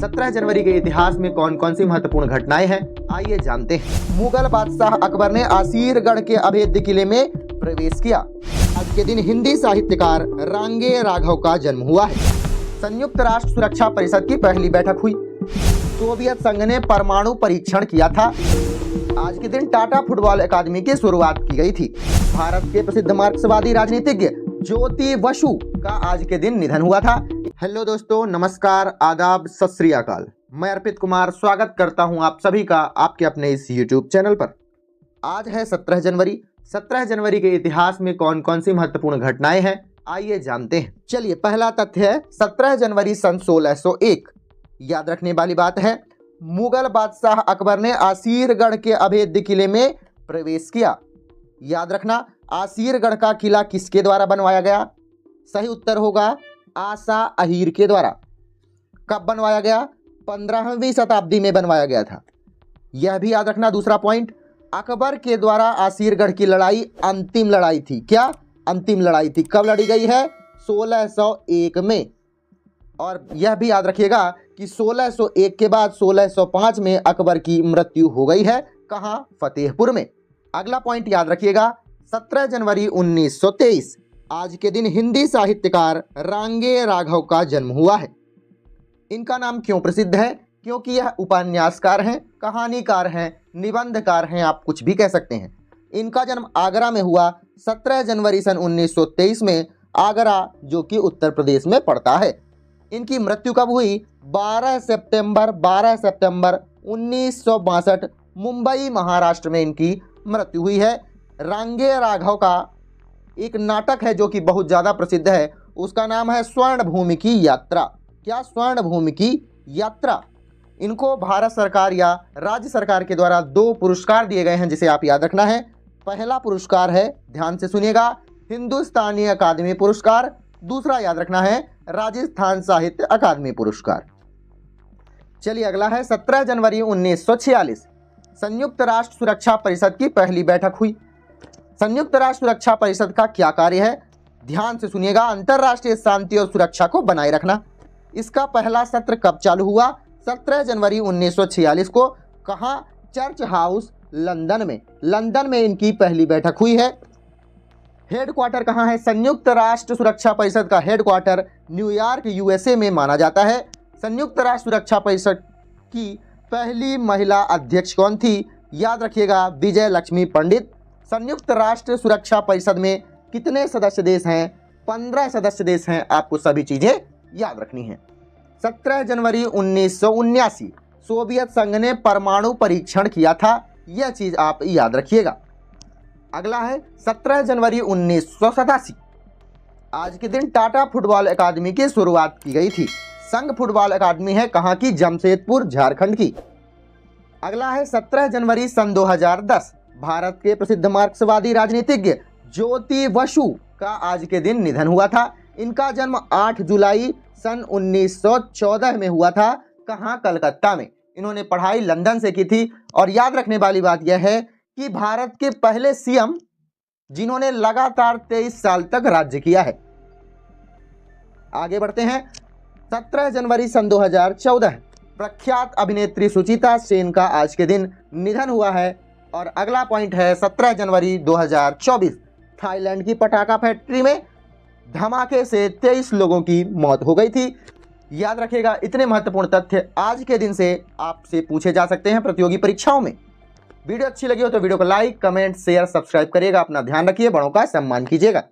17 जनवरी के इतिहास में कौन कौन सी महत्वपूर्ण घटनाएं हैं, आइए जानते हैं। मुगल बादशाह अकबर ने आसीरगढ़ के अभेद्य किले में प्रवेश किया। आज के दिन हिंदी साहित्यकार रांगे राघव का जन्म हुआ है। संयुक्त राष्ट्र सुरक्षा परिषद की पहली बैठक हुई। सोवियत संघ ने परमाणु परीक्षण किया था। आज के दिन टाटा फुटबॉल अकादमी की शुरुआत की गई थी। भारत के प्रसिद्ध मार्क्सवादी राजनीतिज्ञ ज्योति बसु का आज के दिन निधन हुआ था। हेलो दोस्तों, नमस्कार, आदाब, सत श्री अकाल। मैं अर्पित कुमार स्वागत करता हूं आप सभी का आपके अपने इस यूट्यूब चैनल पर। आज है 17 जनवरी। 17 जनवरी के इतिहास में कौन कौन सी महत्वपूर्ण घटनाएं हैं, आइए जानते हैं। चलिए, पहला तथ्य है 17 जनवरी सन 1601। याद रखने वाली बात है, मुगल बादशाह अकबर ने आसीरगढ़ के अभेद्य किले में प्रवेश किया। याद रखना, आसीरगढ़ का किला किसके द्वारा बनवाया गया? सही उत्तर होगा आसा अहीर के द्वारा। कब बनवाया गया? 15वीं शताब्दी में बनवाया गया था। यह भी याद रखना। दूसरा पॉइंट, अकबर के द्वारा आसीरगढ़ की लड़ाई अंतिम लड़ाई थी। क्या अंतिम लड़ाई थी? कब लड़ी गई है? 1601 में। और यह भी याद रखिएगा कि 1601 के बाद 1605 में अकबर की मृत्यु हो गई है। कहाँ? फतेहपुर में। अगला पॉइंट याद रखिएगा, 17 जनवरी 1923 आज के दिन हिंदी साहित्यकार रांगे राघव का जन्म हुआ है। इनका नाम क्यों प्रसिद्ध है? क्योंकि यह उपन्यासकार हैं, कहानीकार हैं, निबंधकार हैं, आप कुछ भी कह सकते हैं। इनका जन्म आगरा में हुआ 17 जनवरी सन 1923 में, आगरा जो कि उत्तर प्रदेश में पड़ता है। इनकी मृत्यु कब हुई? 12 सितंबर 1962 मुंबई महाराष्ट्र में इनकी मृत्यु हुई है। रांगे राघव का एक नाटक है जो कि बहुत ज़्यादा प्रसिद्ध है, उसका नाम है स्वर्ण भूमि की यात्रा। क्या? स्वर्ण भूमि की यात्रा। इनको भारत सरकार या राज्य सरकार के द्वारा 2 पुरस्कार दिए गए हैं, जिसे आप याद रखना है। पहला पुरस्कार है, ध्यान से सुनिएगा, हिंदुस्तानी अकादमी पुरस्कार। दूसरा याद रखना है, राजस्थान साहित्य अकादमी पुरस्कार। चलिए, अगला है 17 जनवरी 1946 संयुक्त राष्ट्र सुरक्षा परिषद की पहली बैठक हुई। संयुक्त राष्ट्र सुरक्षा परिषद का क्या कार्य है? ध्यान से सुनिएगा, अंतर्राष्ट्रीय शांति और सुरक्षा को बनाए रखना। इसका पहला सत्र कब चालू हुआ? 17 जनवरी 1946 को। कहाँ? चर्च हाउस, लंदन में। लंदन में इनकी पहली बैठक हुई है। हेडक्वार्टर कहाँ है? संयुक्त राष्ट्र सुरक्षा परिषद का हेडक्वार्टर न्यूयॉर्क, यूएसए में माना जाता है। संयुक्त राष्ट्र सुरक्षा परिषद की पहली महिला अध्यक्ष कौन थी? याद रखिएगा, विजय लक्ष्मी पंडित। संयुक्त राष्ट्र सुरक्षा परिषद में कितने सदस्य देश हैं? 15 सदस्य देश हैं। आपको सभी चीजें याद रखनी हैं। 17 जनवरी 1979 सोवियत संघ ने परमाणु परीक्षण किया था। यह चीज आप याद रखिएगा। अगला है 17 जनवरी 1987 आज के दिन टाटा फुटबॉल अकादमी की शुरुआत की गई थी। संघ फुटबॉल अकादमी है कहाँ की? जमशेदपुर, झारखंड की। अगला है 17 जनवरी सन 2010 भारत के प्रसिद्ध मार्क्सवादी राजनीतिज्ञ ज्योति बसु का आज के दिन निधन हुआ था। इनका जन्म 8 जुलाई सन 1914 में हुआ था। कहाँ? कलकत्ता में। इन्होंने पढ़ाई लंदन से की थी। और याद रखने वाली बात यह है कि भारत के पहले सीएम जिन्होंने लगातार 23 साल तक राज्य किया है। आगे बढ़ते हैं। 17 जनवरी सन 2014 प्रख्यात अभिनेत्री सुचित्रा सेन का आज के दिन निधन हुआ है। और अगला पॉइंट है 17 जनवरी 2024 थाईलैंड की पटाखा फैक्ट्री में धमाके से 23 लोगों की मौत हो गई थी। याद रखिएगा, इतने महत्वपूर्ण तथ्य आज के दिन से आपसे पूछे जा सकते हैं प्रतियोगी परीक्षाओं में। वीडियो अच्छी लगी हो तो वीडियो को लाइक, कमेंट, शेयर, सब्सक्राइब करिएगा। अपना ध्यान रखिए, बड़ों का सम्मान कीजिएगा।